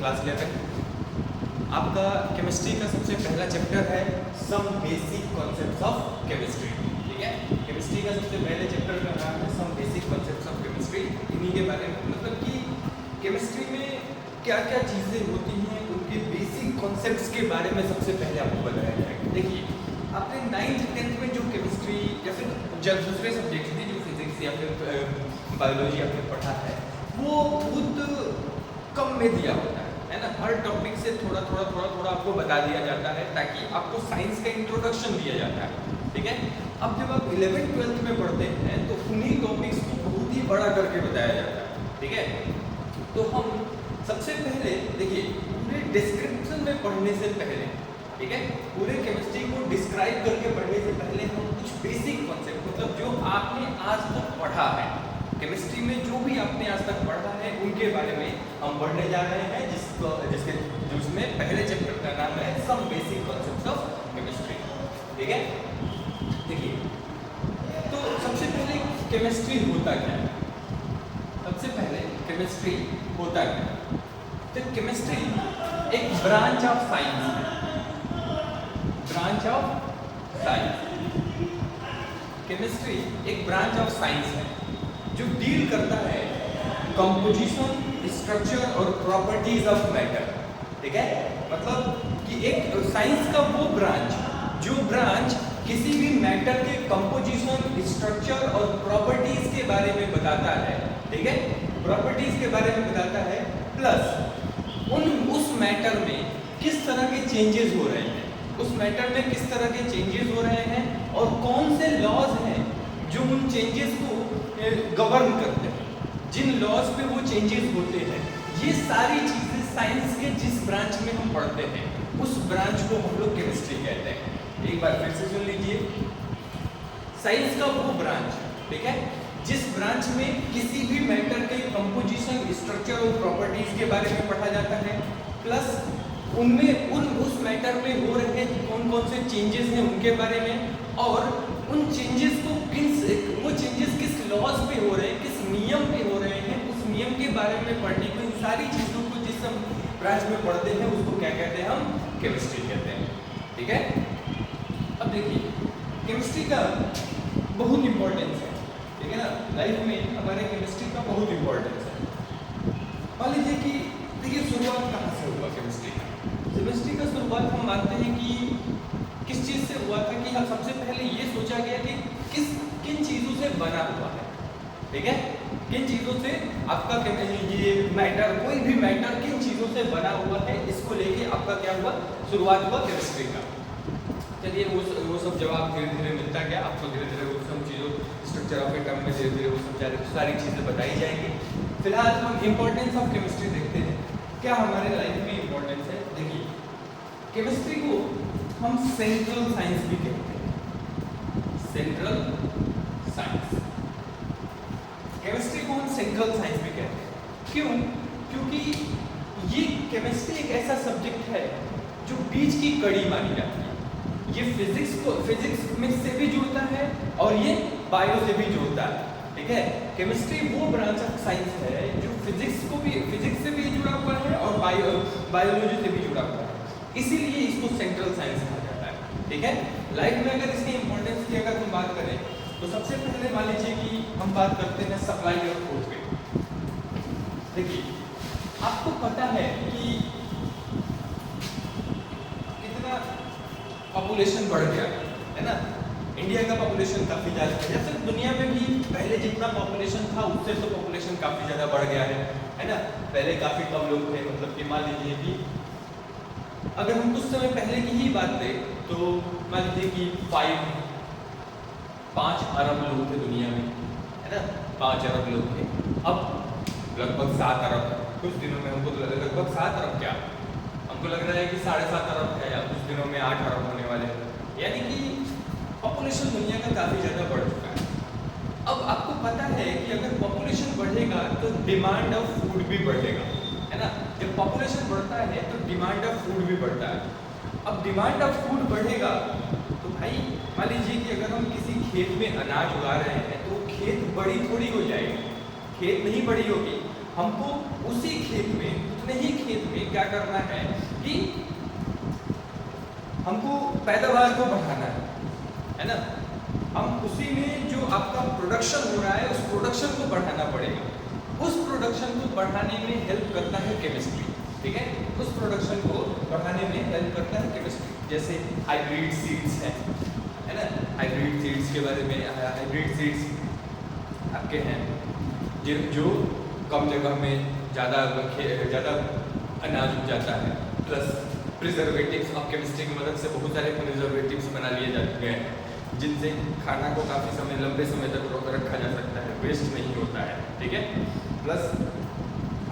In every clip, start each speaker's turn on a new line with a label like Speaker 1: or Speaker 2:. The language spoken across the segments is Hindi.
Speaker 1: क्लास 11 आपका केमिस्ट्री का सबसे पहला चैप्टर है some basic concepts of chemistry. ठीक है, केमिस्ट्री का सबसे पहले चैप्टर का नाम है some basic concepts of chemistry. इन्हीं के बारे में मतलब कि केमिस्ट्री में क्या क्या चीज़ें होती हैं उनके बेसिक कॉन्सेप्ट्स के बारे में सबसे पहले आपको बताया जाएगा। देखिए, आपने 9th 10th में जो केमिस्ट्री या फिर जब दूसरे सब्जेक्ट थे जो फिजिक्स या फिर बायोलॉजी आपने पढ़ा है वो बहुत कम में दिया होता है ना। हर टॉपिक से थोड़ा थोड़ा आपको बता दिया जाता है ताकि आपको साइंस का इंट्रोडक्शन दिया जाता है। ठीक है, अब जब आप 11th 12th में पढ़ते हैं तो उन्हीं टॉपिक्स को बहुत ही बड़ा करके बताया जाता है। ठीक है, तो हम सबसे पहले देखिए पूरे डिस्क्रिप्शन में पढ़ने से पहले, ठीक है, पूरे केमिस्ट्री को डिस्क्राइब करके पढ़ने से पहले हम कुछ बेसिक कॉन्सेप्ट मतलब जो आपने आज तक पढ़ा है केमिस्ट्री में, जो भी आपने आज तक पढ़ा है उनके बारे में हम पढ़ने जा रहे हैं, जिसमें पहले चैप्टर का नाम है some basic concepts of chemistry. ठीक है, देखिए तो सबसे पहले केमिस्ट्री होता क्या है? सबसे पहले केमिस्ट्री होता क्या है? तो केमिस्ट्री एक ब्रांच ऑफ साइंस है। ब्रांच ऑफ साइंस, केमिस्ट्री एक ब्रांच ऑफ साइंस है जो डील करता है कंपोजिशन, स्ट्रक्चर और प्रॉपर्टीज ऑफ मैटर। ठीक है, मतलब कि एक साइंस का वो ब्रांच जो ब्रांच किसी भी मैटर के कंपोजिशन, स्ट्रक्चर और प्रॉपर्टीज के बारे में बताता है। ठीक है, प्रॉपर्टीज के बारे में बताता है, प्लस उस मैटर में किस तरह के चेंजेस हो रहे हैं, उस मैटर में किस तरह के चेंजेस हो रहे हैं और कौन से लॉज हैं जो उन चेंजेस को गवर्न करते हैं, जिन लॉज पे वो चेंजेस होते हैं। ये सारी चीजें साइंस के जिस ब्रांच में हम पढ़ते हैं उस ब्रांच को हम लोग केमिस्ट्री कहते हैं। एक बार फिर से सुन लीजिए, साइंस का वो ब्रांच, ठीक है, जिस ब्रांच में किसी भी मैटर के कंपोजिशन, स्ट्रक्चर और प्रॉपर्टीज के बारे में पढ़ा जाता है, प्लस उनमें उस मैटर में हो रहे कौन कौन से चेंजेस हैं उनके बारे में, और उन चेंजेस को वो चेंजेस किस लॉज पे हो रहे हैं, किस नियम पे हो रहे हैं, उस नियम के बारे में पढ़ने को, इन सारी चीज़ों को जिस हम ब्रांच में पढ़ते हैं उसको क्या कहते हैं? हम केमिस्ट्री कहते हैं। ठीक है, अब देखिए केमिस्ट्री का बहुत इंपॉर्टेंस है, ठीक है ना, लाइफ में हमारे केमिस्ट्री का बहुत इंपॉर्टेंस है। मान लीजिए कि देखिए शुरुआत कहाँ से हुआ केमिस्ट्री का? केमिस्ट्री का शुरुआत हम मानते हैं कि किस चीज़ से हुआ था कि हम सबसे पहले ये सोचा गया कि किन चीज़ों से बना हुआ है। ठीक है, किन चीज़ों से आपका ये मैटर, कोई भी मैटर किन चीज़ों से बना हुआ है, इसको लेके आपका क्या हुआ? शुरुआत हुआ केमिस्ट्री का। चलिए वो सब जवाब धीरे धीरे मिलता गया आपको, धीरे धीरे वो सब चीज़ों स्ट्रक्चर ऑफ एटम में धीरे धीरे वो सब सारी चीज़ें बताई जाएंगी। फिलहाल हम इम्पोर्टेंस ऑफ केमिस्ट्री देखते हैं, क्या हमारे लाइफ में इम्पोर्टेंस है। देखिए केमिस्ट्री को हम सेंट्रल साइंस भी कहते हैं। सेंट्रल साइंस, केमिस्ट्री को हम सेंट्रल साइंस भी कहते हैं। क्यों? क्योंकि ये केमिस्ट्री एक ऐसा सब्जेक्ट है जो बीच की कड़ी मानी जाती है। ये फिजिक्स में से भी जुड़ता है और ये बायो से भी जुड़ता है। ठीक है, केमिस्ट्री वो ब्रांच ऑफ साइंस है जो फिजिक्स से भी जुड़ा हुआ है और बायोलॉजी से भी जुड़ा हुआ है, इसीलिए इसको सेंट्रल साइंस कहा जाता है। ठीक है, लाइफ में अगर इसकी इंपॉर्टेंस की अगर हम बात करें तो सबसे पहले मान लीजिए कि हम बात करते हैं सप्लाई और फूड पे। देखिए आपको पता है कि कितना पॉपुलेशन बढ़ गया है ना, इंडिया का पॉपुलेशन काफ़ी ज़्यादा है, या फिर दुनिया में भी पहले जितना पॉपुलेशन था उससे तो पॉपुलेशन काफ़ी ज़्यादा बढ़ गया है ना। पहले काफ़ी कम लोग थे, मतलब कि मान लीजिए कि अगर हम कुछ समय पहले की ही बात करें तो मान लीजिए कि 5 अरब लोग थे दुनिया में, है ना, 5 अरब लोग थे। अब लगभग 7 अरब, कुछ दिनों में हमको लगभग 7 अरब, क्या हमको लग रहा है कि 7.5 अरब है, या कुछ दिनों में 8 अरब होने वाले हैं। यानी कि पॉपुलेशन दुनिया का काफ़ी ज़्यादा बढ़ चुका है। अब आपको पता है कि अगर पॉपुलेशन बढ़ेगा तो डिमांड ऑफ फूड भी बढ़ेगा, है ना। जब पॉपुलेशन बढ़ता है तो डिमांड ऑफ फूड भी बढ़ता है। अब डिमांड ऑफ फूड बढ़ेगा तो भाई मान लीजिए कि अगर हम किसी खेत में अनाज उगा रहे हैं तो खेत बड़ी थोड़ी हो जाएगी, खेत नहीं बड़ी होगी, हमको उसी खेत में, उतने ही खेत में क्या करना है कि हमको पैदावार को बढ़ाना है ना। हम उसी में जो आपका प्रोडक्शन हो रहा है उस प्रोडक्शन को बढ़ाना पड़ेगा। उस प्रोडक्शन को बढ़ाने में हेल्प करता है केमिस्ट्री, ठीक है। उस प्रोडक्शन को बढ़ाने में हेल्प करता है केमिस्ट्री। जैसे हाइब्रिड सीड्स है ना, हाइब्रिड सीड्स के बारे में, हाइब्रिड सीड्स आपके हैं जो कम जगह में ज़्यादा अनाज उग जाता है, प्लस प्रिजर्वेटिव्स ऑफ केमिस्ट्री की मदद से बहुत सारे प्रिजर्वेटिव्स बना लिए जा चुके हैं जिनसे खाना को काफ़ी समय, लंबे समय तक रोक रखा जा सकता है, वेस्ट नहीं होता है, ठीक है। प्लस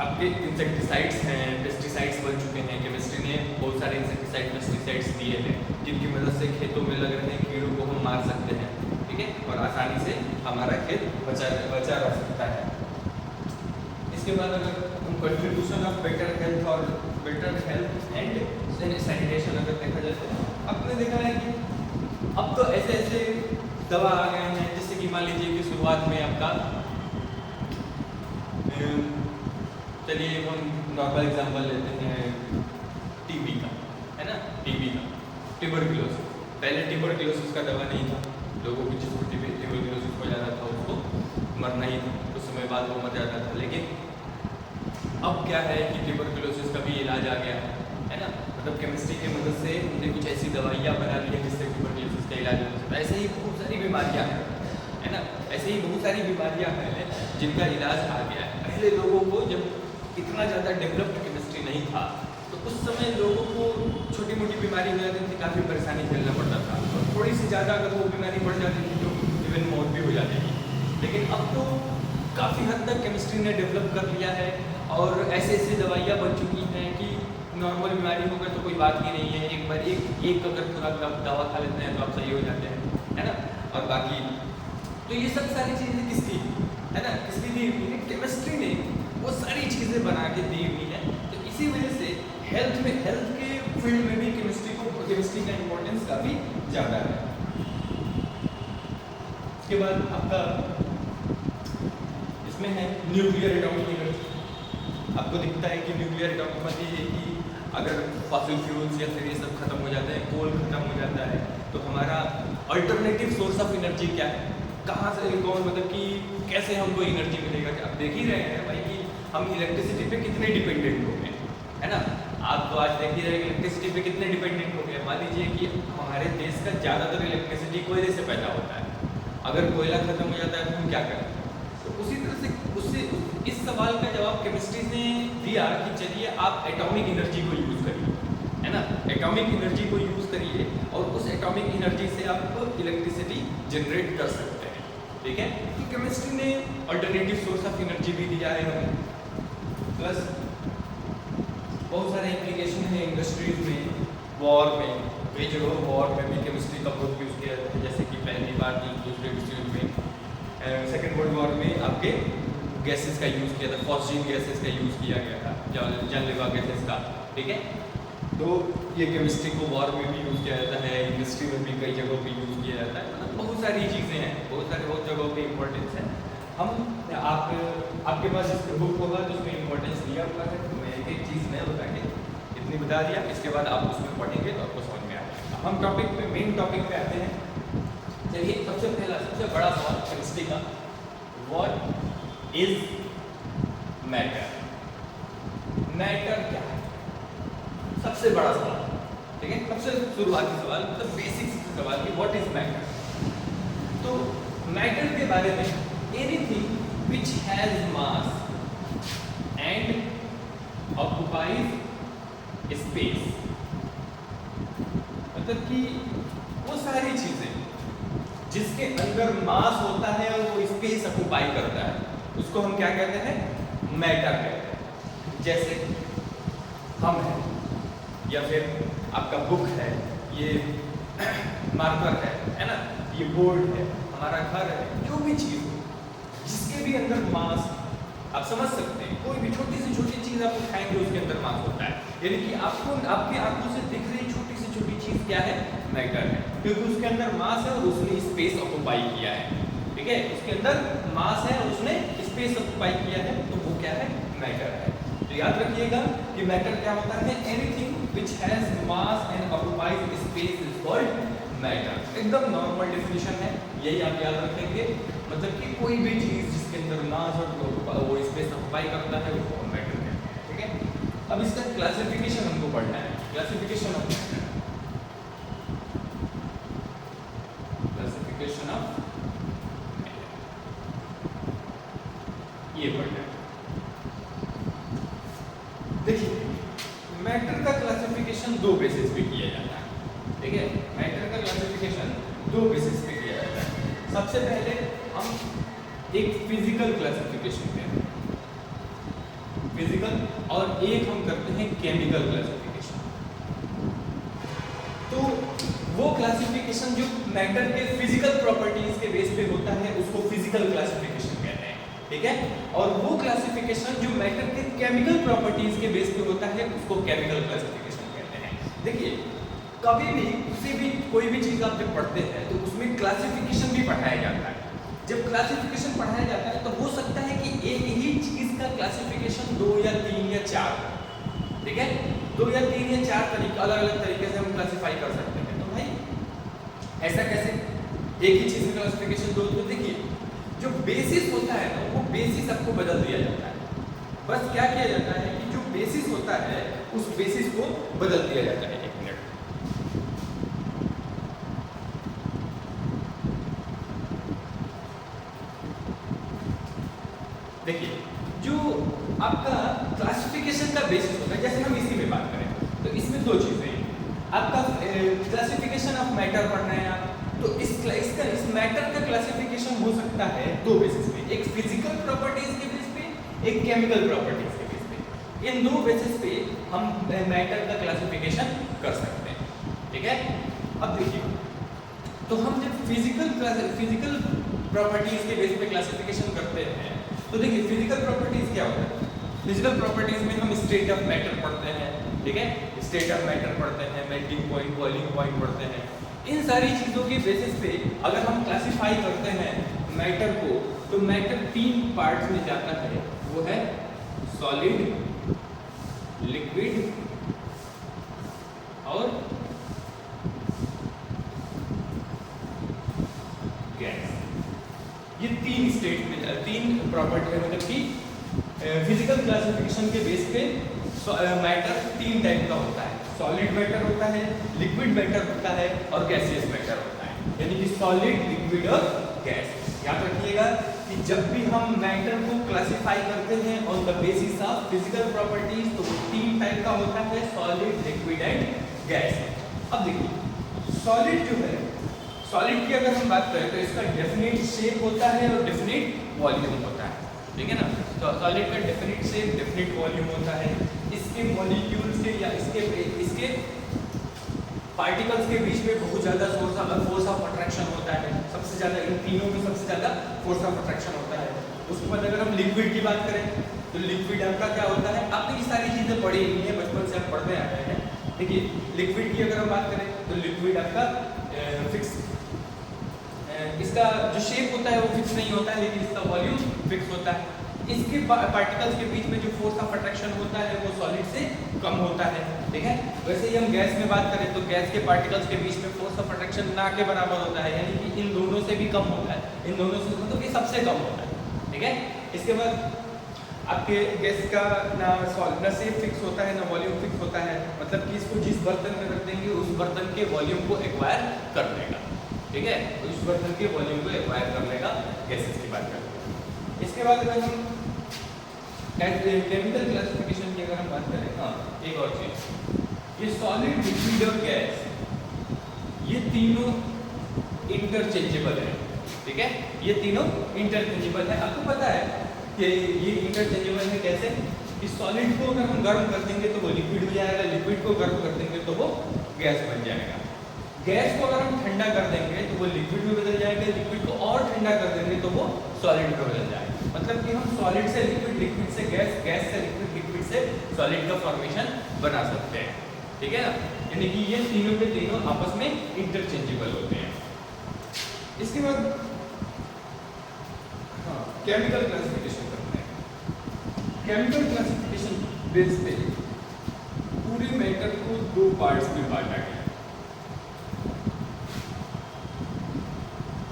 Speaker 1: आपके इंसेक्टिसाइड्स हैं, पेस्टिसाइड्स बन चुके हैं। केमिस्ट्री ने बहुत सारे इंसेक्टिसाइड, पेस्टिसाइड्स दिए हैं जिनकी मदद से खेतों में लग रहे कीड़ों को हम मार सकते हैं, ठीक है, और आसानी से हमारा खेत बचा रह सकता है। इसके बाद अगर हम contribution of better health and sanitation अगर देखा जाए तो आपने देखा है कि अब तो ऐसे ऐसे दवा आ गए हैं, जैसे कि मान लीजिए कि शुरुआत में आपका, चलिए हम नॉर्मल एग्जांपल लेते हैं टीबी का, है ना, टीबी का, ट्यूबरक्लोसिस। पहले ट्यूबरक्लोसिस का दवा नहीं था, लोगों को जिसको ट्यूबरक्लोसिस हो जाता था उसको मरना ही था, कुछ समय बाद वो मर जाता था। लेकिन अब क्या है कि ट्यूबरक्लोसिस का भी इलाज आ गया है ना। मतलब केमिस्ट्री की मदद से हमने कुछ ऐसी दवाइयाँ बना ली है जिससे ट्यूबरक्लोसिस का इलाज हो सकता है। ऐसे ही बहुत सारी बीमारियाँ हैं, है ना, ऐसे ही बहुत सारी बीमारियाँ हैं जिनका इलाज आ गया है। पहले लोगों को जब इतना ज़्यादा डेवलप्ड केमिस्ट्री नहीं था तो उस समय लोगों को छोटी मोटी बीमारी हो जाती थी, काफ़ी परेशानी झेलना पड़ता था, और थोड़ी सी ज़्यादा अगर वो बीमारी बढ़ जाती थी तो इवन मौत भी हो जाती थी। लेकिन अब तो काफ़ी हद तक केमिस्ट्री ने डेवलप कर लिया है और ऐसे ऐसी दवाइयाँ बन चुकी हैं कि नॉर्मल बीमारी हो गई तो कोई बात ही नहीं है, एक बार एक अगर खुराक दवा खा लेते हैं तो आप सही हो जाते हैं, है ना। और बाकी तो ये सब सारी चीज़ें किसकी, है ना, किसकी दी हुई है, केमिस्ट्री ने वो सारी चीज़ें बना के दी हुई हैं। तो इसी वजह से हेल्थ के फील्ड में भी केमिस्ट्री का इम्पोर्टेंस काफ़ी ज़्यादा है। इसके बाद आपका इसमें है न्यूक्लियर एटॉमिक एनर्जी। आपको दिखता है कि न्यूक्लियर एटॉमिक मतलब ये कि अगर फॉसिल फ्यूल्स या फिर ये सब खत्म हो जाते हैं, कोल खत्म हो जाता है, तो हमारा अल्टरनेटिव सोर्स ऑफ एनर्जी क्या है, कहाँ से कौन, मतलब कि कैसे हमको एनर्जी मिलेगा। आप देख ही रहे हैं भाई कि हम इलेक्ट्रिसिटी पे कितने डिपेंडेंट हो गए, है ना। आप तो आज देख ही रहे हैं इलेक्ट्रिसिटी पे कितने डिपेंडेंट हो गए। मान लीजिए कि हमारे देश का ज़्यादातर इलेक्ट्रिसिटी कोयले से पैदा होता है, अगर कोयला खत्म हो जाता है तो हम क्या करें। तो उसी तरह से उससे इस सवाल का जवाब केमिस्ट्री ने दिया कि चलिए आप एटॉमिक एनर्जी को यूज़ करिए, है ना, एटॉमिक एनर्जी को यूज़ करिए और उस एटॉमिक एनर्जी से आप इलेक्ट्रिसिटी जनरेट कर सकते हैं, ठीक है। तो केमिस्ट्री ने अल्टरनेटिव सोर्स ऑफ एनर्जी भी दिया है हमें, प्लस बहुत सारे एप्लीकेशन है इंडस्ट्रीज में, वॉर में, कई जगह वॉर में भी केमिस्ट्री का बहुत यूज़ किया जाता है। जैसे कि पहली बार दूसरे विश्व युद्ध में, सेकेंड वर्ल्ड वॉर में आपके गैसेस का यूज़ किया था, फॉस्जीन गैसेस का यूज़ किया गया था, जानलेवा गैसेस का, ठीक है। तो ये केमिस्ट्री को वॉर में भी यूज़ किया जाता है, इंडस्ट्री में भी कई जगहों पे यूज़ किया जाता है। मतलब बहुत सारी चीज़ें हैं, बहुत जगहों पे इम्पोर्टेंस है। हम आपके पास इसका बुक होगा तो उसमें इम्पोर्टेंस दिया हुआ है, तो मैं एक चीज़ मैं बता के इतनी बता दिया, इसके बाद आप उसमें पढ़ेंगे तो आपको समझ में आएगा। हम टॉपिक पे, मेन टॉपिक पे आते हैं। चलिए सबसे पहला, सबसे बड़ा सवाल केमिस्ट्री का, व्हाट इज मैटर। मैटर क्या है, सबसे बड़ा सवाल, ठीक है, सबसे शुरुआती सवाल, मतलब बेसिक सवाल कि व्हाट इज मैटर। तो मैटर के बारे में anything which has mass and occupies space, मतलब कि वो सारी चीजें जिसके अंदर मास होता है और वो स्पेस ऑक्युपाई करता है, उसको हम क्या कहते हैं, मैटर कहते हैं। जैसे हम हैं, या फिर आपका बुक है, ये मार्कर है ना, ये बोर्ड है, हमारा घर है, जो भी चीज़ हो जिसके भी अंदर मास, आप समझ सकते हैं, कोई भी छोटी से छोटी चीज़ आप उठाएंगे उसके अंदर मास होता है। यानी कि आपको, आपकी आंखों से दिख रही छोटी से छोटी चीज़ क्या है, मैटर है, क्योंकि उसके अंदर मास है और उसने स्पेस ऑक्युपाई किया है, ठीक है, उसके अंदर मास है और उसने स्पेस ऑक्युपाई किया है, तो वो क्या है, याद रखिएगा कि मैटर क्या होता है, anything which has mass and occupies space is called matter. एकदम नॉर्मल डेफिनेशन है, यही आप याद रखेंगे। मतलब कि कोई भी चीज जिसके अंदर मास और वो स्पेस ऑक्युपाई करता है वो मैटर कहते हैं, ठीक है। अब इसका क्लासिफिकेशन हमको पढ़ना है, classification of matter, classification of ये पढ़ना है। देखिए मैटर का क्लासिफिकेशन दो बेसिस पे किया जाता है, ठीक है। मैटर का क्लासिफिकेशन दो बेसिस पे किया जाता है। सबसे पहले हम एक फिजिकल क्लासिफिकेशन करते हैं, फिजिकल, और एक हम करते हैं केमिकल क्लासिफिकेशन। तो वो क्लासिफिकेशन जो मैटर के फिजिकल प्रॉपर्टीज के बेस पे होता है उसको फिजिकल क्लासिफिकेशन कहते हैं, ठीक है। और वो क्लासिफिकेशन जो मैटर के केमिकल प्रॉपर्टीज के बेस पे होता है उसको केमिकल क्लासिफिकेशन कहते हैं। देखिए कभी भी किसी भी कोई भी चीज आप जब पढ़ते हैं तो उसमें क्लासिफिकेशन भी पढ़ाया जाता है। जब क्लासिफिकेशन पढ़ाया जाता है तो हो सकता है कि एक ही चीज का क्लासिफिकेशन 2 या 3 या 4, ठीक है, 2 या 3 या 4 तरीके अलग अलग तरीके से हम क्लासिफाई कर सकते हैं। तो भाई ऐसा कैसे, एक ही चीज का क्लासिफिकेशन दो? तो देखिए जो बेसिस होता है ना वो बेसिस आपको बदल दिया जाता है। बस क्या किया जाता है कि जो बेसिस होता है उस बेसिस को बदल दिया जाता है। एक मिनट, देखिए जो आपका क्लासिफिकेशन का बेसिस होता है, जैसे हम इसी में बात करें तो इसमें दो चीजें हैं। आपका क्लासिफिकेशन ऑफ मैटर पढ़ना है आप, तो इस मैटर का क्लासिफिकेशन हो सकता है दो बेसिस पे, एक फिजिकल प्रॉपर्टीज के बेस पे, एक केमिकल प्रॉपर्टीज के बेस पे। इन दो बेसिस पे हम मैटर का क्लासिफिकेशन कर सकते हैं, ठीक है। अब देखिए तो हम जब फिजिकल प्रॉपर्टीज के बेस पे क्लासिफिकेशन करते हैं तो देखिए फिजिकल प्रॉपर्टीज क्या होता है। फिजिकल प्रॉपर्टीज में हम स्टेट ऑफ मैटर पढ़ते हैं, ठीक है, स्टेट ऑफ मैटर पढ़ते हैं, मेल्टिंग पॉइंट, बॉइलिंग पॉइंट पढ़ते हैं। इन सारी चीजों के बेसिस पे अगर हम क्लासिफाई करते हैं मैटर को तो मैटर 3 पार्ट्स में जाता है, वो है सॉलिड, लिक्विड और गैस। ये 3 स्टेट में 3 प्रॉपर्टी है, मतलब कि फिजिकल क्लासिफिकेशन के बेस पे मैटर 3 टाइप का होता है। सॉलिड मैटर होता है, लिक्विड मैटर होता है और गैसियस मैटर होता है, यानी कि सॉलिड, लिक्विड और गैस। याद रखिएगा कि जब भी हम मैटर को क्लासिफाई करते हैं on the basis of physical properties तो वो 3 टाइप का होता है, सॉलिड, लिक्विड एंड गैस। अब देखिए सॉलिड जो है, सॉलिड की अगर हम बात करें तो इसका डेफिनेट शेप होता है और डेफिनेट वॉल्यूम होता है, ठीक है ना। तो सॉलिड का डेफिनेट शेप, डेफिनेट वॉल्यूम होता है। इसके मॉलिक्यूल्स के या इसके पार्टिकल्स के बीच में बहुत ज़्यादा फोर्स ऑफ अट्रैक्शन होता है। सबसे ज़्यादा इन तीनों में सबसे ज़्यादा फोर्स ऑफ अट्रैक्शन होता है। उसके बाद अगर हम लिक्विड की बात करें तो लिक्विड आपका क्या होता है, आपने ये सारी चीज़ें पढ़ी हुई है, बचपन से आप पढ़ते आ रहे हैं। देखिए लिक्विड की अगर हम बात करें तो लिक्विड आपका फिक्स, इसका जो शेप होता है वो फिक्स नहीं होता है, लेकिन इसका वॉल्यूम फिक्स होता है। इसके पार्टिकल्स के बीच में जो फोर्स ऑफ अट्रैक्शन होता है वो सॉलिड से कम होता है, ठीक है। वैसे ही हम गैस में बात करें तो गैस के पार्टिकल्स के बीच में फोर्स ऑफ अट्रैक्शन ना के बराबर होता है, यानी कि इन दोनों से भी कम होता है, इन दोनों से मतलब ये सबसे कम होता है, ठीक है। इसके बाद आपके गैस का ना शेप फिक्स होता है ना वॉल्यूम फिक्स होता है, मतलब कि इसको जिस बर्तन में रख देंगे उस बर्तन के वॉल्यूम को एक्वायर कर लेगा, ठीक है, उस बर्तन के वॉल्यूम को एक्वायर कर लेगा। गैसेस की बात करते हैं। इसके बाद अगर हम केमिकल क्लासिफिकेशन की अगर हम बात करें, हाँ एक और चीज, ये सॉलिड, लिक्विड और गैस ये तीनों इंटरचेंजेबल है, ठीक है, ये तीनों इंटरचेंजेबल है। आपको पता है कि ये इंटरचेंजेबल है कैसे, कि सॉलिड को अगर हम गर्म कर देंगे तो वो लिक्विड हो जाएगा, लिक्विड को गर्म कर देंगे तो वो गैस बन जाएगा, गैस को अगर हम ठंडा कर देंगे तो वो लिक्विड में बदल जाएगा, लिक्विड को और ठंडा कर देंगे तो वो सॉलिड में बदल जाएगा। मतलब कि हम सॉलिड से लिक्विड, लिक्विड से गैस, गैस से लिक्विड, लिक्विड से सॉलिड का फॉर्मेशन बना सकते हैं, ठीक है ना। यानी कि ये तीनों के तीनों आपस में इंटरचेंजेबल होते हैं। इसके बाद हाँ केमिकल क्लासिफिकेशन करते हैं। केमिकल क्लासिफिकेशन बेस पे पूरे मैटर को दो पार्ट्स में बांटा गया,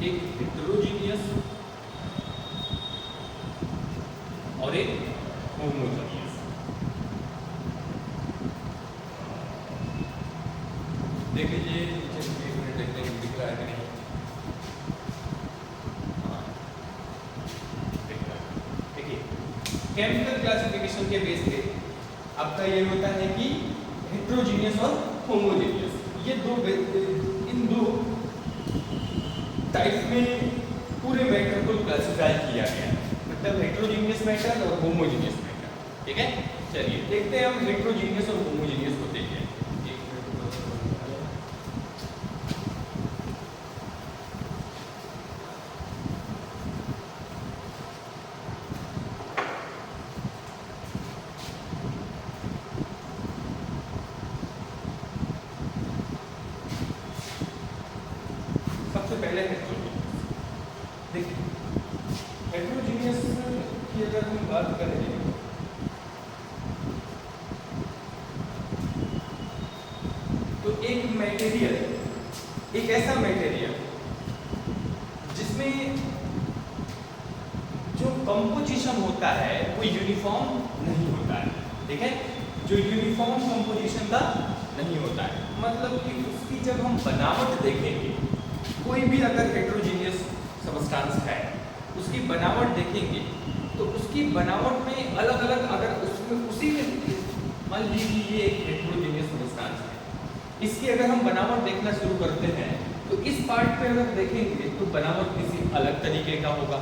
Speaker 1: एक हेटेरोजीनियस और एक होमोजेनियस। देख लीजिए एक मिनट देखते हैं दिख रहा है कि नहीं। हाँ, दिख रहा है। देखिए केमिकल क्लासिफिकेशन के बेस पे आपका ये होता है कि हेटेरोजीनियस और होमोजेनियस, ये इन दो टाइप में पूरे मैटर को क्लासिफाई किया गया, मतलब हेटेरोजीनियस मैटर और होमोजेनियस मैटर। ठीक है, चलिए देखते हैं हम हेटेरोजीनियस और होमोजेनियस को देखते हैं। सबसे पहले हेटेरोजीनियस की अगर हम बात करें तो एक मटेरियल, एक ऐसा मटेरियल जिसमें जो कंपोजिशन होता है वो यूनिफॉर्म नहीं होता है। ठीक है, जो यूनिफॉर्म कंपोजिशन का नहीं होता है, मतलब कि उसकी जब हम बनावट देखेंगे, कोई भी अगर हेटेरोजीनियस सब्सटेंस है उसकी बनावट देखेंगे तो उसकी बनावट में अलग अलग, अगर उसमें उसी में मान लीजिए ये एक हेटेरोजीनियस सब्सटेंस है, इसकी अगर हम बनावट देखना शुरू करते हैं तो इस पार्ट पे अगर देखेंगे तो बनावट किसी अलग तरीके का होगा।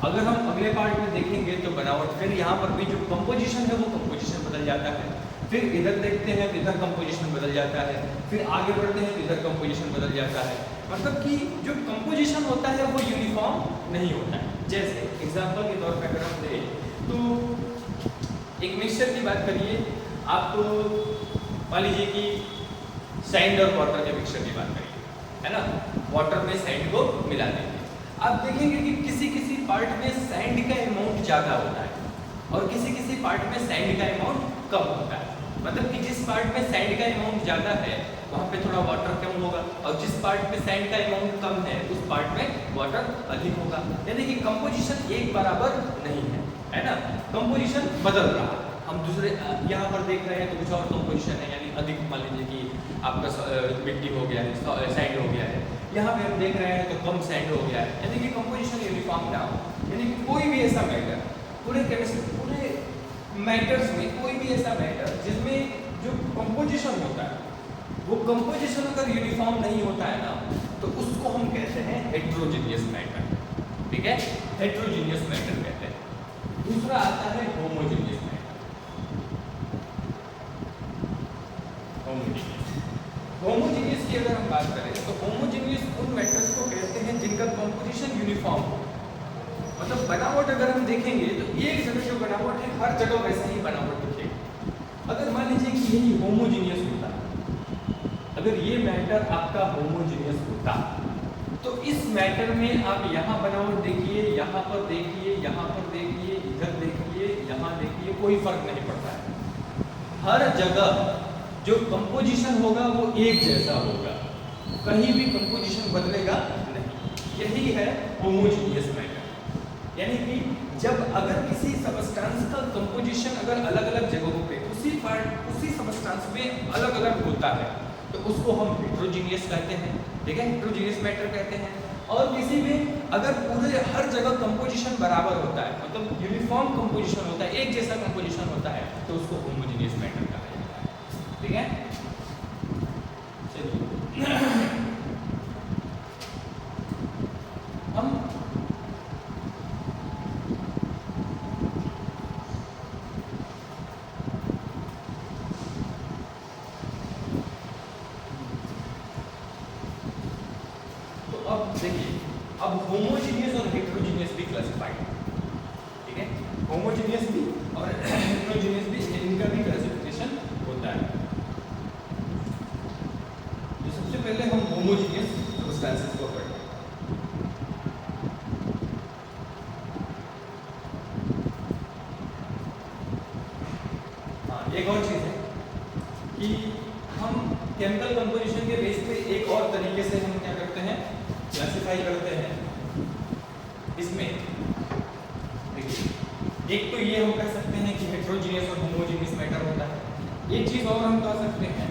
Speaker 1: अगर हम अगले पार्ट में देखेंगे तो बनावट, फिर यहाँ पर भी जो कंपोजिशन है वो कंपोजिशन बदल जाता है, फिर इधर देखते हैं तो इधर कंपोजिशन बदल जाता है, फिर आगे बढ़ते हैं तो इधर कंपोजिशन बदल जाता है। मतलब कि जो कंपोजिशन होता है वो यूनिफॉर्म नहीं होता है। जैसे एग्जांपल के तौर पर अगर हम लें तो एक मिक्सचर की बात करिए आप, तो मान लीजिए कि सैंड और वाटर के मिक्सचर की बात करिए, है ना, वाटर में सैंड को मिला देंगे, आप देखेंगे कि किसी किसी पार्ट में सैंड का अमाउंट ज़्यादा होता है और किसी किसी पार्ट में सैंड का अमाउंट कम होता है। मतलब कि जिस पार्ट में सैंड का अमाउंट ज़्यादा है वहाँ पे थोड़ा वाटर कम होगा, और जिस पार्ट में सैंड का अमाउंट कम है उस पार्ट में वाटर अधिक होगा। यानी कि कंपोजिशन एक बराबर नहीं है ना, कंपोजिशन बदल रहा है। हम दूसरे यहाँ पर देख रहे हैं तो कुछ और कंपोजिशन है, यानी अधिक, मान लीजिए कि आपका मिट्टी हो गया है, सैंड हो गया है, यहाँ पे हम देख रहे हैं तो कम सैंड हो गया है, यानी कि कंपोजिशन यूनिफॉर्म ना हो। यानी कि कोई भी ऐसा मैटर, पूरे केमिस्ट्री, पूरे मैटर्स में कोई भी ऐसा मैटर जिसमें जो कंपोजिशन होता है वो कंपोजिशन अगर यूनिफॉर्म नहीं होता है ना तो उसको हम कहते हैं हेटेरोजीनियस मैटर। ठीक है, हेटेरोजीनियस मैटर कहते हैं। दूसरा आता है होमोजीनियस मैटर। होमोजीनियस की अगर हम बात करें तो होमोजीनियस उन मैटर्स को कहते हैं जिनका कंपोजिशन यूनिफॉर्म हो। मतलब बनावट अगर हम देखेंगे तो एक जगह जो बनावट है हर जगह वैसा ही बनावट दिखेगी। अगर मान लीजिए कि यही होमोजीनियस होता, अगर ये मैटर आपका होमोजीनियस होता तो इस मैटर में आप यहाँ बनावट देखिए, यहाँ पर देखिए, यहाँ पर देखिए, इधर देखिए, यहाँ देखिए, कोई फर्क नहीं पड़ता है। हर जगह जो कंपोजिशन होगा वो एक जैसा होगा, कहीं भी कंपोजिशन बदलेगा नहीं। यही है होमोजीनियस मैटर। यानी कि जब अगर किसी सबस्टेंस का कंपोजिशन अगर अलग अलग जगहों पे उसी सबस्टेंस में अलग अलग होता है तो उसको हम हेटेरोजीनियस कहते हैं। ठीक है, हेटेरोजीनियस मैटर कहते हैं। और किसी में अगर पूरे हर जगह कंपोजिशन बराबर होता है, मतलब यूनिफॉर्म कंपोजिशन होता है, एक जैसा कंपोजिशन होता है, तो उसको होमोजीनियस मैटर कहा जाता है। ठीक है, चलिए हम अब देखिए, अब होमोजीनियस और हेटेरोजीनियस भी क्लासिफाइड है। ठीक है, होमोजीनियस भी और हेटेरोजीनियस भी, इनका भी क्लासिफिकेशन होता है। तो सबसे पहले हम होमोजीनियस सब्सटेंसेस को पढ़ते हैं। हाँ, एक और चीज़ है कि हम केमिकल कंपोजिशन के बेस पे एक और तरीके से हम क्या करते हैं, क्लासिफाई करते हैं। इसमें देखिए, एक तो ये हम कह सकते हैं कि हेट्रोजीनियस और होमोजीनियस मैटर होता है। एक चीज़ और हम कह सकते हैं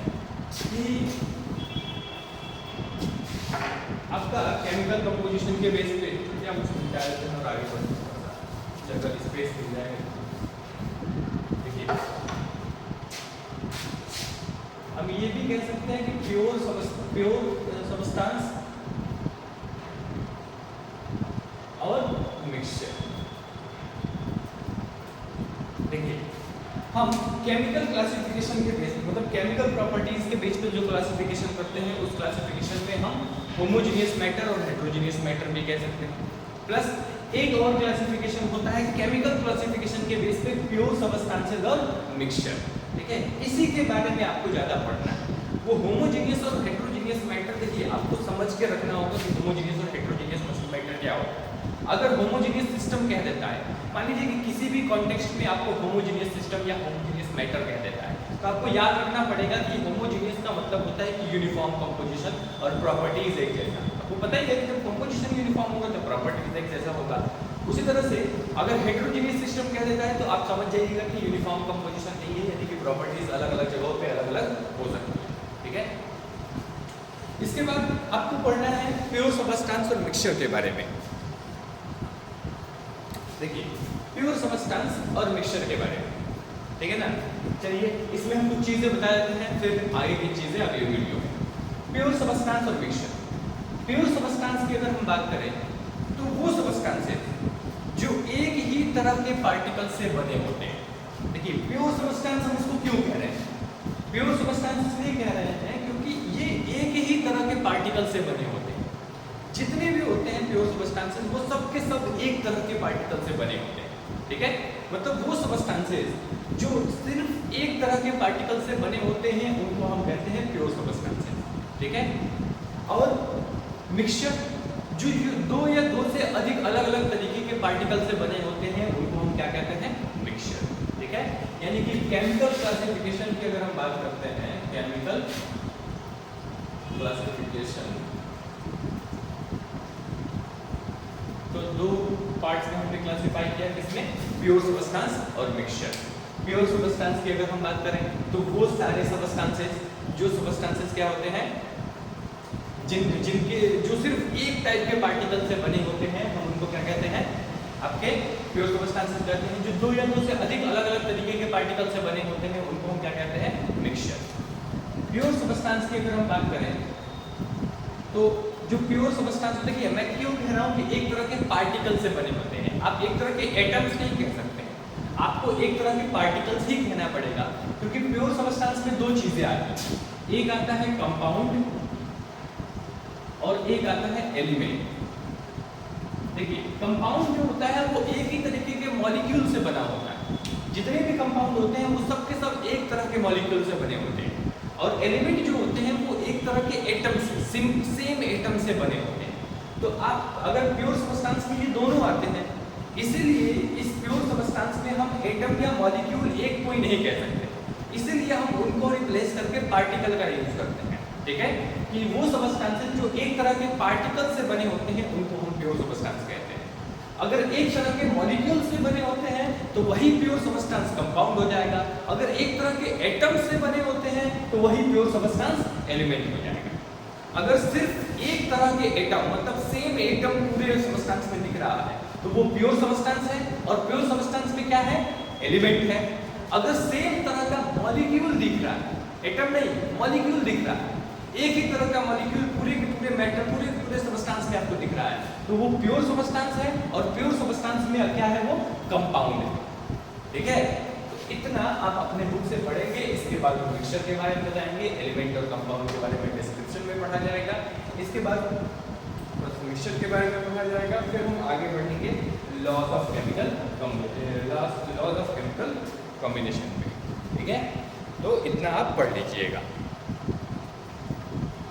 Speaker 1: कि आपका केमिकल कंपोजिशन के बेस पे क्या कुछ मिटा देते हैं और आगे बढ़ते हैं, जगह स्पेस मिल जाएगा। देखिए, हम ये भी कह सकते हैं कि प्योर सबस्टांस और मिक्सचर। देखिए, हम केमिकल क्लासिफिकेशन के बेस मतलब केमिकल प्रॉपर्टीज के बेस पे जो क्लासिफिकेशन करते हैं, उस क्लासिफिकेशन में हम होमोजीनियस मैटर और हेट्रोजीनियस मैटर भी कह सकते हैं। प्लस एक और क्लासिफिकेशन होता है केमिकल क्लासिफिकेशन के बेस पे प्योर सबस्टांसेस और मिक्सचर। ठीक है, इसी के बारे में आपको ज़्यादा पढ़ना है। वो होमोजीनियस और हेट्रोजीनियस मैटर, देखिए आपको समझ के रखना होगा कि होमोजीनियस और हेट्रोजीनियस मैटर क्या होता है। अगर होमोजीनियस सिस्टम कह देता है, मान लीजिए कि किसी भी कॉन्टेक्स्ट में आपको होमोजीनियस सिस्टम या होमोजीनियस मैटर कह देता है, तो आपको याद रखना पड़ेगा कि होमोजीनियस का मतलब होता है कि यूनिफॉर्म कंपोजिशन और प्रॉपर्टीज एक जैसा। आपको पता ही है कि जब कंपोजिशन यूनिफॉर्म होगा तो प्रॉपर्टीज एक जैसा होगा। उसी तरह से अगर हेट्रोजीनियस सिस्टम कह देता है तो आप समझ जाइएगा कि यूनिफॉर्म कंपोजिशन नहीं है, यानी कि प्रॉपर्टीज अलग अलग जगहों पे अलग अलग हो सकती है। ठीक है, इसके बाद आपको पढ़ना है प्योर सबस्टांस और मिक्सचर के बारे में। देखिए, प्योर सबस्टांस और मिक्सचर के बारे में, ठीक है ना। चलिए, इसमें हम कुछ चीज़ें बता देते हैं, फिर आगे की चीज़ें अगले वीडियो में। प्योर सबस्टांस और मिक्सचर। प्योर सबस्टांस की अगर हम बात करें तो वो सबस्टांसेस जो एक ही तरह के पार्टिकल से बने होते हैं। देखिए, प्योर सबस्टांस हम इसको क्यों कह रहे हैं? प्योर सबस्टांस इसलिए कह रहे हैं क्योंकि ये एक ही तरह के पार्टिकल से बने होते हैं। जितने भी होते हैं प्योर सबस्टांसेस, वो सब के सब एक तरह के पार्टिकल से बने होते हैं। ठीक है, मतलब वो सबस्टांसेस जो सिर्फ एक तरह के पार्टिकल से बने होते हैं उनको हम कहते हैं प्योर सबस्टांसेस। ठीक है, और मिक्सचर जो दो या दो से अधिक अलग अलग तरीके के पार्टिकल से बने होते हैं उनको हम क्या कहते हैं? मिक्सचर। ठीक है, यानी कि केमिकल क्लासिफिकेशन की अगर हम बात करते हैं, केमिकल क्लासिफिकेशन, तो दो पार्ट्स में हमने क्लासिफाई किया, किसमें? प्योर सबस्टांस और मिक्सचर। प्योर सबस्टांस की अगर हम बात करें तो वो सारे सबस्टांसेस जो सबस्टांसेस क्या होते हैं, जिनके जो सिर्फ एक टाइप के पार्टिकल से बने होते हैं, हम उनको क्या कहते हैं? आपके प्योर सबस्टांसेस कहते हैं। जो दो या दो से अधिक अलग अलग तरीके के पार्टिकल से बने होते हैं उनको हम क्या कहते हैं? मिक्सचर। प्योर सबस्टांस की अगर हम बात करें तो जो प्योर सबस्टांस, देखिए मैं क्यों कह रहा हूँ कि एक तरह के पार्टिकल से बने होते हैं, आप एक तरह के एटम्स नहीं कह सकते, आपको एक तरह के पार्टिकल्स ही कहना पड़ेगा, क्योंकि प्योर सबस्टांस में दो चीजें आती हैं, एक आता है कंपाउंड और एक आता है एलिमेंट। देखिए, कंपाउंड जो होता है वो एक ही तरीके के मॉलिक्यूल से बना होता है। जितने भी कंपाउंड होते हैं वो सब के सब एक तरह के मॉलिक्यूल से बने होते हैं, और एलिमेंट जो होते हैं वो एक तरह के एटम से, सेम एटम से बने होते हैं। तो आप अगर प्योर सबस्टांस में ये दोनों आते हैं, इसीलिए इस प्योर सबस्टांस में हम एटम या मॉलिक्यूल एक कोई नहीं कह सकते, इसीलिए हम उनको रिप्लेस करके पार्टिकल का यूज करते हैं। ठीक है, कि वो सबस्टांसेस जो एक तरह के पार्टिकल से बने होते हैं उनको हम प्योर सबस्टांस कहते हैं। अगर एक तरह के मॉलिक्यूल से बने होते हैं तो वही प्योर सबस्टांस कंपाउंड हो जाएगा, अगर एक तरह के एटम से बने होते हैं तो वही प्योर सबस्टांस एलिमेंट हो जाएगा। अगर सिर्फ एक तरह के एटम, मतलब सेम एटम पूरे सबस्टांस में दिख रहा है तो वो प्योर सबस्टांस है, और प्योर सबस्टांस में क्या है? एलिमेंट है। अगर सेम तरह का मॉलिक्यूल दिख रहा है, एटम नहीं मॉलिक्यूल दिख रहा है, एक ही तरह का मॉलिक्यूल पूरे के पूरे मैटर पूरे सबस्टांस में आपको दिख रहा है, तो वो प्योर सबस्टांस है, और प्योर सबस्टांस में क्या है? वो कंपाउंड है। ठीक है, तो इतना आप अपने बुक से पढ़ेंगे। इसके बाद हम मिक्सचर के बारे में बताएंगे, एलिमेंट और कंपाउंड के बारे में डिस्क्रिप्शन में पढ़ा जाएगा, इसके बाद मिक्सचर के बारे में पढ़ा जाएगा, फिर हम आगे बढ़ेंगे लॉज ऑफ केमिकल कॉम्बिनेशन में। ठीक है, तो इतना आप पढ़ लीजिएगा।